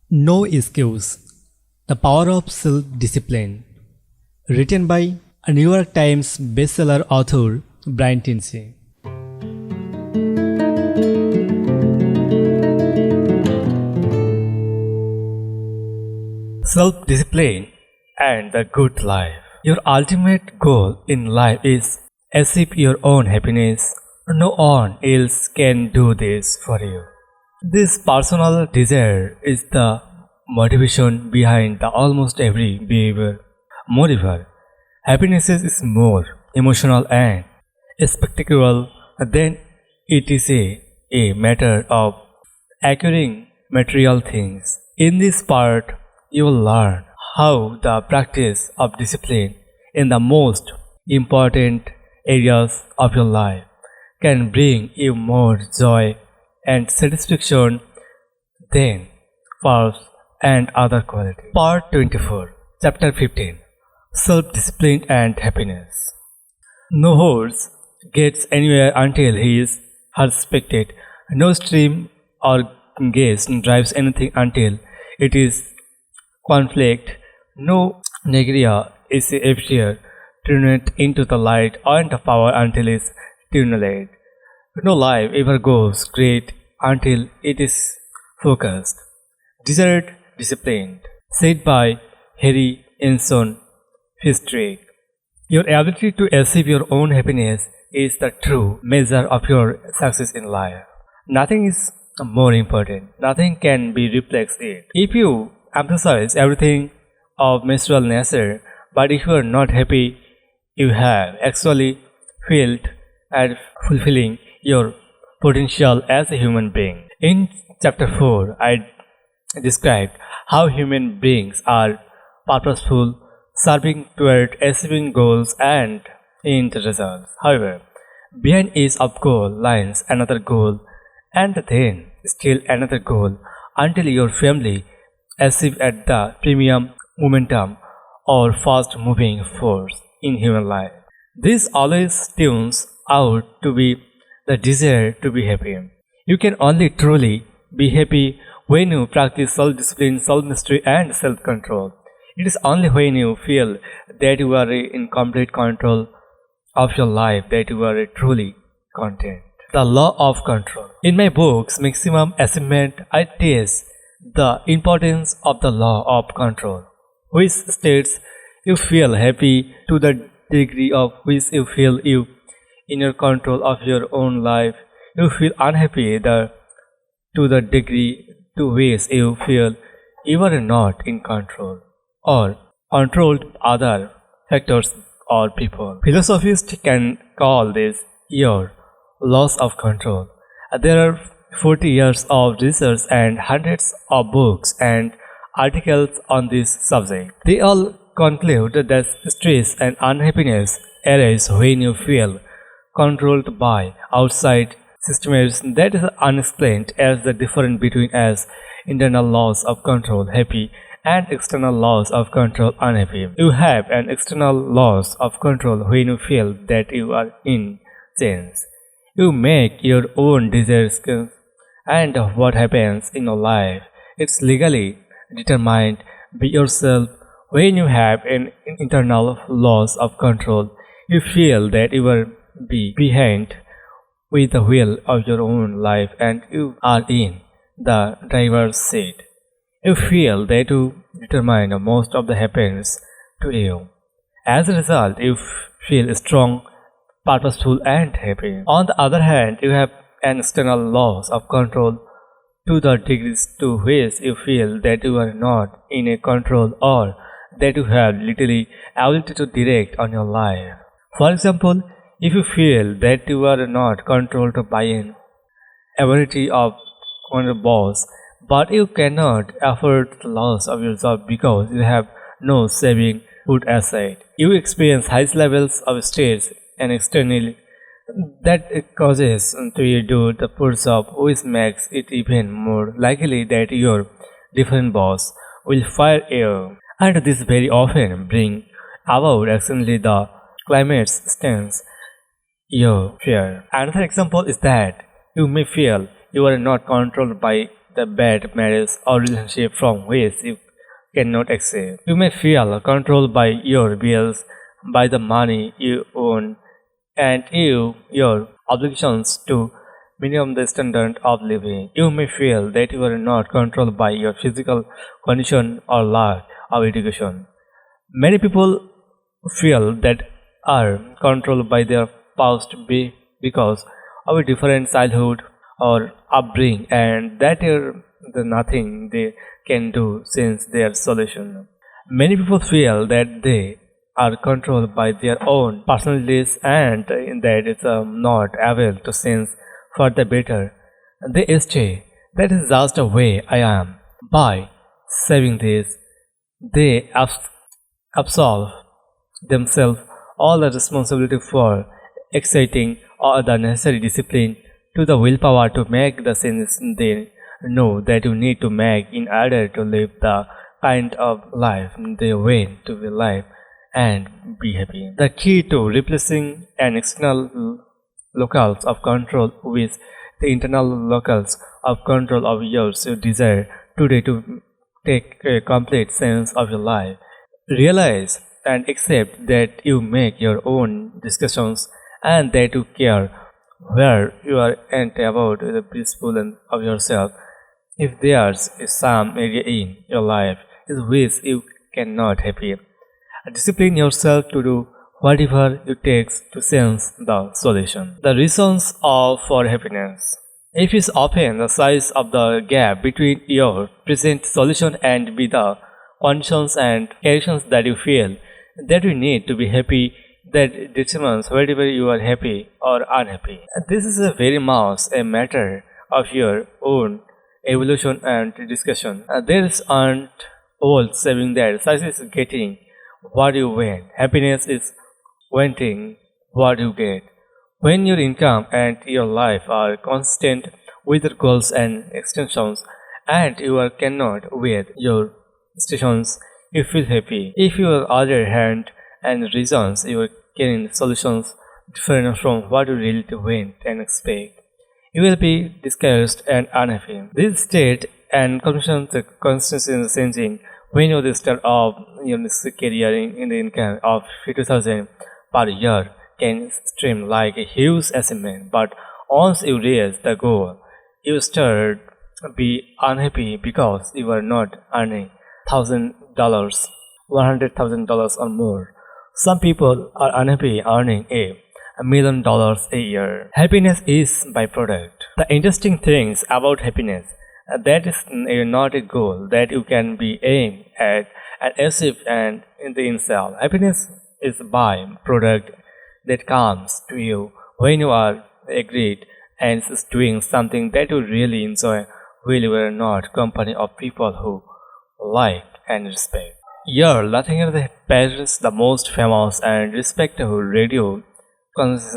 No Excuse: The Power of Self-Discipline. Written by a New York Times bestseller author Brian Tracy. Self-discipline and the good life. Your ultimate goal in life is achieve your own happiness. No one else can do this for you. This personal desire is the motivation behind the almost every behavior. Moreover, happiness is more emotional and spectacular than it is a matter of acquiring material things. In this part, you will learn how the practice of discipline in the most important areas of your life can bring you more joy and satisfaction than false and other qualities. Part 24, Chapter 15, Self-Discipline and Happiness. No horse gets anywhere until he is respected. No stream or guest drives anything until it is conflict. No negria is appear turned into the light and the power until it is tunneled. No life ever goes great until it is focused, desired, disciplined. Said by Harry Enson Fitzgerald. Your ability to achieve your own happiness is the true measure of your success in life. Nothing is more important. Nothing can be replaced it. If you emphasize everything of material nature, but if you are not happy, you have actually failed at fulfilling your potential as a human being. In chapter 4, I described how human beings are purposeful, serving toward achieving goals and end results. However, behind each of goal lies another goal and then still another goal until your family achieve at the premium momentum or fast moving force in human life. This always tunes out to be the desire to be happy. You can only truly be happy when you practice self-discipline, self-mastery and self-control. It is only when you feel that you are in complete control of your life that you are truly content. The law of control. In my books, Maximum Achievement, I teach the importance of the law of control, which states you feel happy to the degree of which you feel you in your control of your own life. You feel unhappy to the degree to which you feel you are not in control or controlled other factors or people. Philosophists can call this your loss of control. There are 40 years of research and hundreds of books and articles on this subject. They all conclude that stress and unhappiness arise when you feel controlled by outside systems that is unexplained as the difference between as internal loss of control happy and external loss of control unhappy. You have an external loss of control when you feel that you are in chains. You make your own desires and what happens in your life. It's legally determined by yourself. When you have an internal loss of control, you feel that you are behind with the wheel of your own life and you are in the driver's seat. You feel that you determine most of the happens to you. As a result, you feel strong, purposeful and happy. On the other hand, you have an external loss of control to the degrees to which you feel that you are not in a control or that you have little ability to direct on your life. For example, if you feel that you are not controlled by an ability of your boss, but you cannot afford the loss of your job because you have no saving put aside, you experience high levels of stress and externally that causes to you do the pursuit, which makes it even more likely that your different boss will fire you. And this very often bring about accidentally the climate's stance you fear. Another example is that you may feel you are not controlled by the bad marriage or relationship from which you cannot escape. You may feel controlled by your bills, by the money you own, and your obligations to minimum the standard of living. You may feel that you are not controlled by your physical condition or lack of education. Many people feel that are controlled by their past because of a different childhood or upbringing, and that is the nothing they can do since their solution. Many people feel that they are controlled by their own personalities and that it's not able to sense for the better. They say that is just the way I am. By saving this, they absolve themselves all the responsibility for exciting all the necessary discipline to the willpower to make the changes they know that you need to make in order to live the kind of life they want to be live and be happy. The key to replacing an external locals of control with the internal locals of control of yours you desire today to take a complete sense of your life. Realize and accept that you make your own discussions and that you care where you are and about the peaceful and of yourself. If there's some area in your life is which you cannot happy, discipline yourself to do whatever it takes to sense the solution. The reasons of for happiness. If is often the size of the gap between your present solution and be the conditions and conditions that you feel that you need to be happy that determines whether you are happy or unhappy. This is a very much a matter of your own evolution and discussion. There is aren't old saying that success is getting what you want. Happiness is wanting what you get. When your income and your life are consistent with your goals and extensions, and you are cannot with your stations, you feel happy. If your other hand and reasons you are getting solutions different from what you really want and expect, you will be discouraged and unhappy. This state and conditions the constantly changing when you start off your career in the income of 50,000 per year can seem like a huge achievement, but once you reach the goal, you start to be unhappy because you are not earning $1,000, $100,000 or more. Some people are unhappy earning $1 million a year. Happiness is byproduct. The interesting things about happiness that is not a goal that you can be aimed at and achieve and in the itself. Happiness is byproduct that comes to you when you are agreed and is doing something that you really enjoy while you are not company of people who like and respect. Here, nothing of the parents, the most famous and respected radio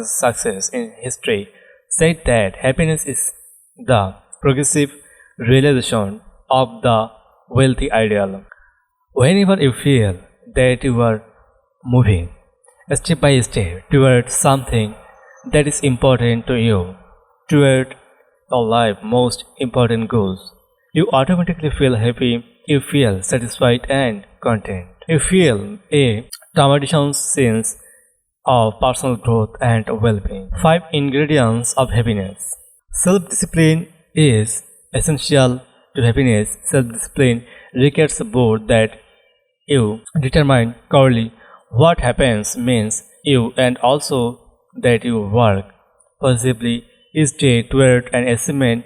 success in history, said that happiness is the progressive realization of the wealthy ideal. Whenever you feel that you are moving step by step toward something that is important to you, toward your life most important goals, you automatically feel happy, you feel satisfied and content. You feel a traumatization sense of personal growth and well-being. 5 ingredients of happiness. Self-discipline is essential to happiness. Self-discipline requires both that you determine clearly what happens means you and also that you work possibly each day toward an achievement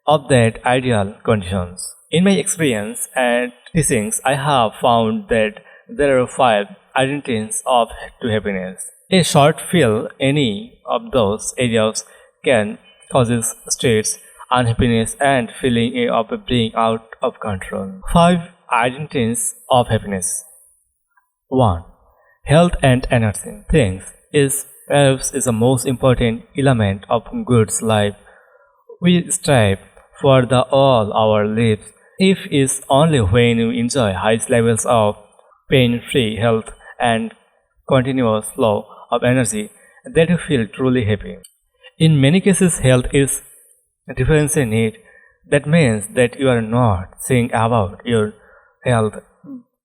of that ideal conditions. In my experience and teachings, I have found that there are 5 identities of to happiness. A short fill any of those areas can causes stress, unhappiness, and feeling of being out of control. 5 identities of happiness. 1. Health and energy. Things is perhaps is the most important element of God's life. We strive for the all our lives. If is only when you enjoy high levels of pain-free health and continuous flow of energy that you feel truly happy. In many cases, health is a different need That means that you are not thinking about your health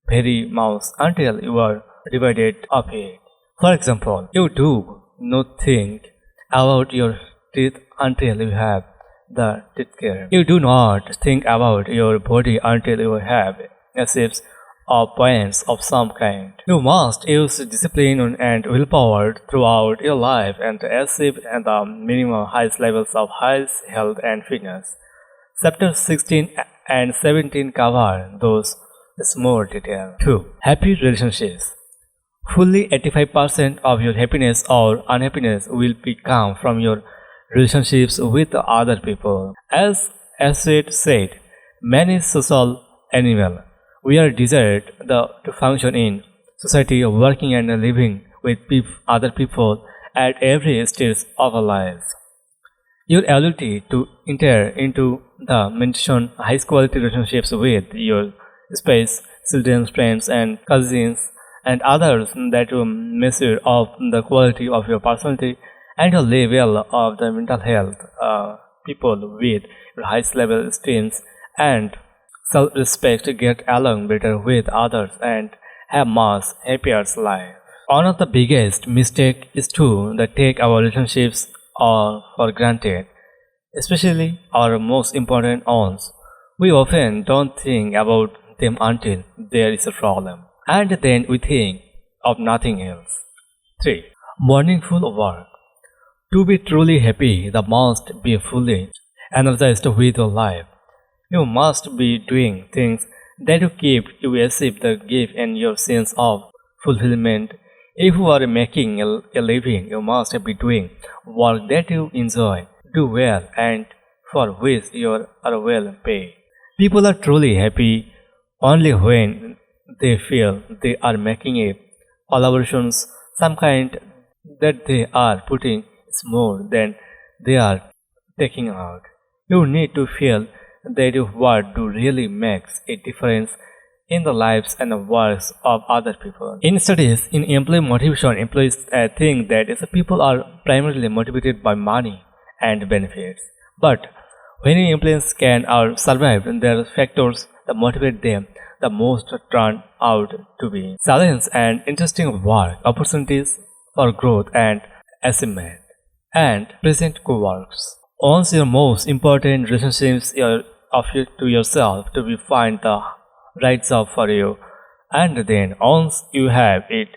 very much until you are divided of it. For example, you do not think about your teeth until you have the teeth care. You do not think about your body until you have achieved or points of some kind. You must use discipline and willpower throughout your life and achieve the minimum highest levels of health and fitness. Chapter 16 and 17 cover those in more detail. 2. Happy relationships. Fully 85% of your happiness or unhappiness will come from your relationships with other people. As it said, man is social animal. We are desired to function in society, working and living with other people at every stage of our lives. Your ability to enter into the maintain high quality relationships with your spouse, children, friends, and cousins, and others that will measure of the quality of your personality and your level of the mental health. People with your highest level esteems and self-respect get along better with others and have much happier life. One of the biggest mistakes is to take our relationships for granted, especially our most important ones. We often don't think about them until there is a problem, and then we think of nothing else. 3. Meaningful work. To be truly happy, you must be fully energized with your life. You must be doing things that will keep you achieve the gift and your sense of fulfillment. If you are making a living, you must be doing work that you enjoy, do well, and for which you are well paid. People are truly happy only when they feel they are making a collaborations some kind that they are putting is more than they are taking out. You need to feel that your work do really makes a difference in the lives and the works of other people. In studies in employee motivation, employees think that people are primarily motivated by money and benefits. But when employees can or survive, there are factors that motivate them the most turn out to be challenge and interesting work opportunities for growth and achievement and present co-works. Once your most important relationships to yourself to be find the right job for you, and then once you have it,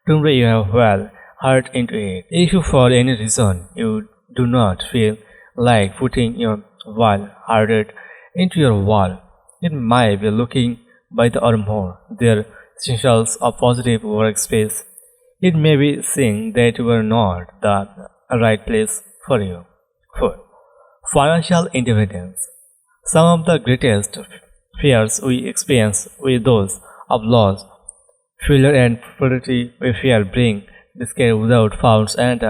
tomorrow you have well heart into it. If you for any reason you do not feel like putting your well hearted into your work, it might be looking by the or more their essentials of positive workspace. It may be seeing that you are not the right place for you. 4. Financial independence. Some of the greatest fears we experience with those of loss, failure and poverty we fear bring discare without funds and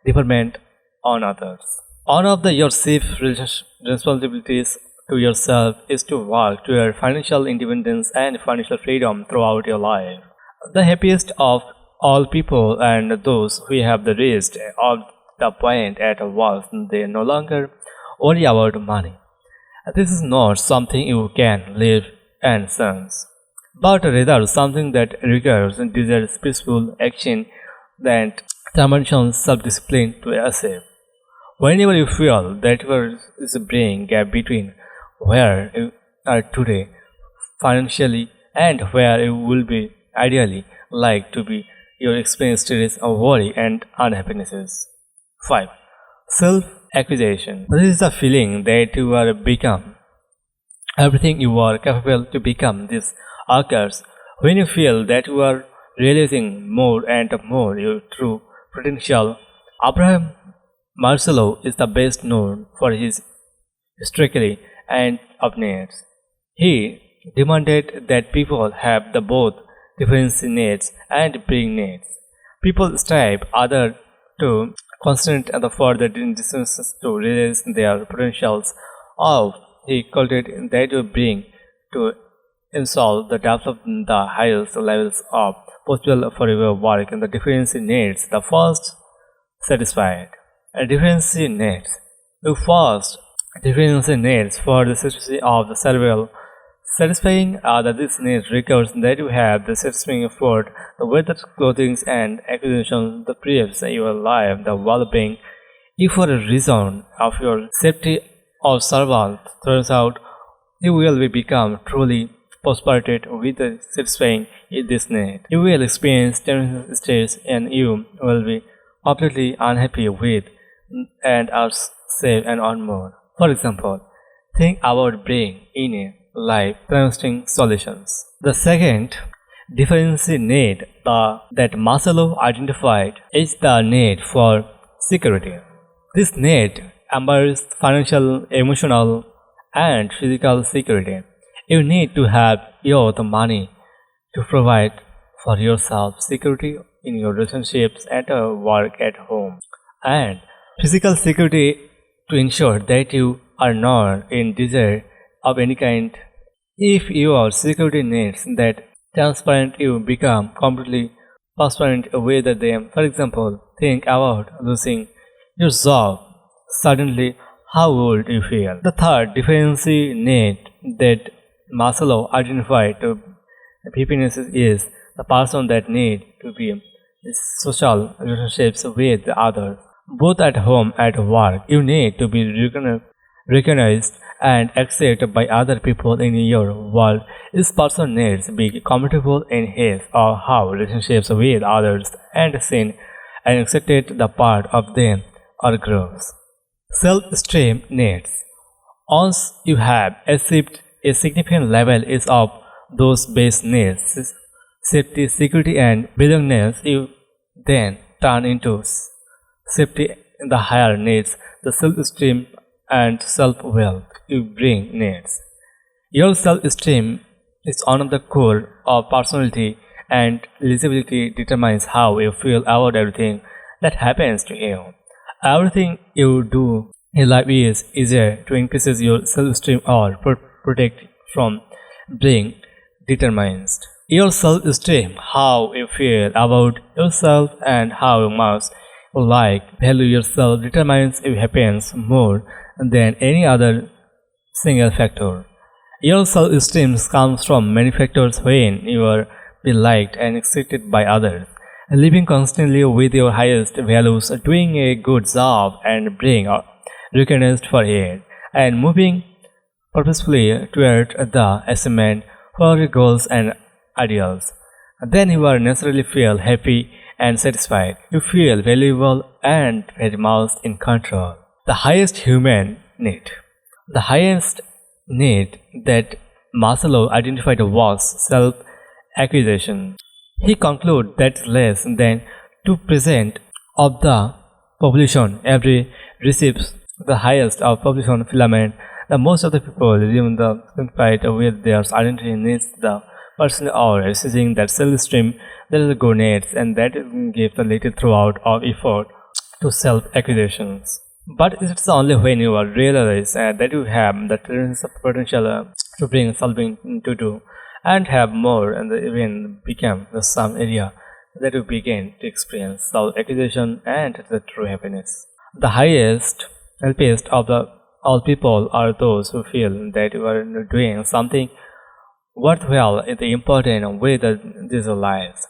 dependent on others. One of your chief responsibilities to yourself is to work to your financial independence and financial freedom throughout your life. The happiest of all people and those who have the reached of the point at which they no longer worry about money. This is not something you can live and sense, but rather something that requires and desires peaceful action that demonstrates self-discipline to achieve. Whenever you feel that there is a brain gap between where you are today financially and where you will be ideally like to be, your experience stress of worry and unhappinesses. 5. Self-accusation. This is the feeling that you are become everything you are capable to become. This occurs when you feel that you are realizing more and more your true potential. Abraham Marcelo is the best known for his strictly and of needs. He demanded that people have the both different needs and bring needs. People strive other to constant and the further distances to realize their potentials of he called it that to bring to install the develop the highest levels of possible for your work and the difference needs the first satisfied. A difference needs you first deficiency needs for the safety of the survival. Satisfying these needs requires that you have the satisfying food, the weather, clothing, and acquisitions, the preserves your life, the well-being. If for a reason of your safety or survival turns out, you will become truly prosperous with the satisfying this need. You will experience tension states and you will be completely unhappy with and are safe and on more. For example, think about being in a life transting solutions. The second difference need that Maslow identified is the need for security. This need embodies financial, emotional, and physical security. You need to have your money to provide for yourself security in your relationships at work, at home, and physical security to ensure that you are not in danger of any kind. If your security needs that transparent, you become completely transparent with them. For example, think about losing your job. Suddenly, how would you feel? The third deficiency need that Maslow identified to happiness is the person that need to be in social relationships with others. Both at home and at work, you need to be recognized and accepted by other people in your world. This person needs to be comfortable in his or her relationships with others and seen and accepted the part of them or grows. Self-esteem needs. Once you have achieved a significant level is of those base needs, safety, security, and belongingness, you then turn into safety in the higher needs, the self-esteem and self-wealth you bring needs. Your self-esteem is one of the core of personality and eligibility determines how you feel about everything that happens to you. Everything you do in life is easier to increase your self-esteem or protect from being determined. Your self-esteem, how you feel about yourself and how much you value yourself determines your happiness more than any other single factor. Your self-esteem comes from many factors when you are liked and accepted by others. Living constantly with your highest values, doing a good job and being recognized for it, and moving purposefully toward the achievement for your goals and ideals. Then you will naturally feel happy and satisfied. You feel valuable and very much in control. The highest human need. The highest need that Maslow identified was self-acquisition. He concluded that less than 2% of the population every receives the highest of population filament. The most of the people live the satisfied with their identity needs the person or receiving that self-esteem that is good needs and that gives a little throughout of effort to self-acquisitions. But it's only when you realize that you have the potential to bring something to do and have more and even become some area that you begin to experience self-acquisition and the true happiness. The happiest of all people are those who feel that you are doing something worthwhile in the important way that these lives.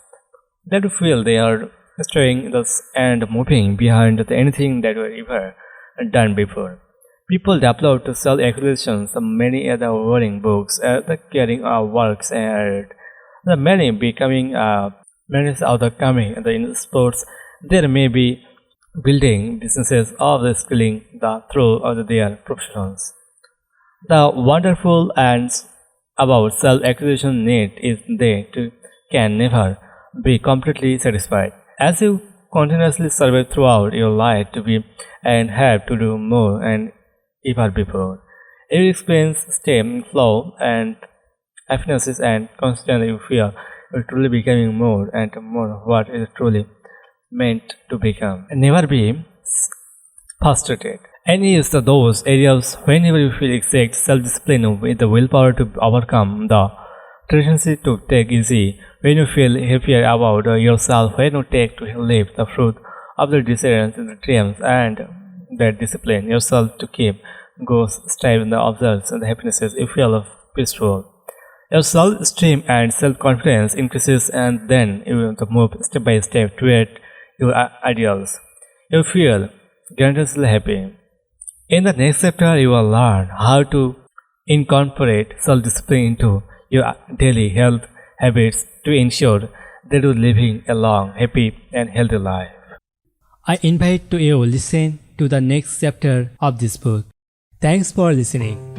That you feel they are staying this and moving behind anything that you ever done before. People develop to sell acquisitions many other worrying books, the caring works and the many becoming many of the coming in sports. There may be building businesses of the skilling the through of their professions. The wonderful and about self-acquisition need is they too can never be completely satisfied. As you continuously survey throughout your life to be and have to do more and ever before. You experience stem flow and happiness and constantly you feel you're truly becoming more and more what is truly meant to become. And never be frustrated. And is those areas whenever you feel exact self-discipline with the willpower to overcome the tendency to take easy, when you feel happier about yourself, when you take to live the fruit of the desires and the dreams and that discipline yourself to keep goes strive in the observes and the happiness you feel peaceful. Your self-esteem and self-confidence increases and then you move step by step toward your ideals. You feel grandiously happy. In the next chapter, you will learn how to incorporate self-discipline into your daily health habits to ensure that you're living a long, happy and healthy life. I invite you to listen to the next chapter of this book. Thanks for listening.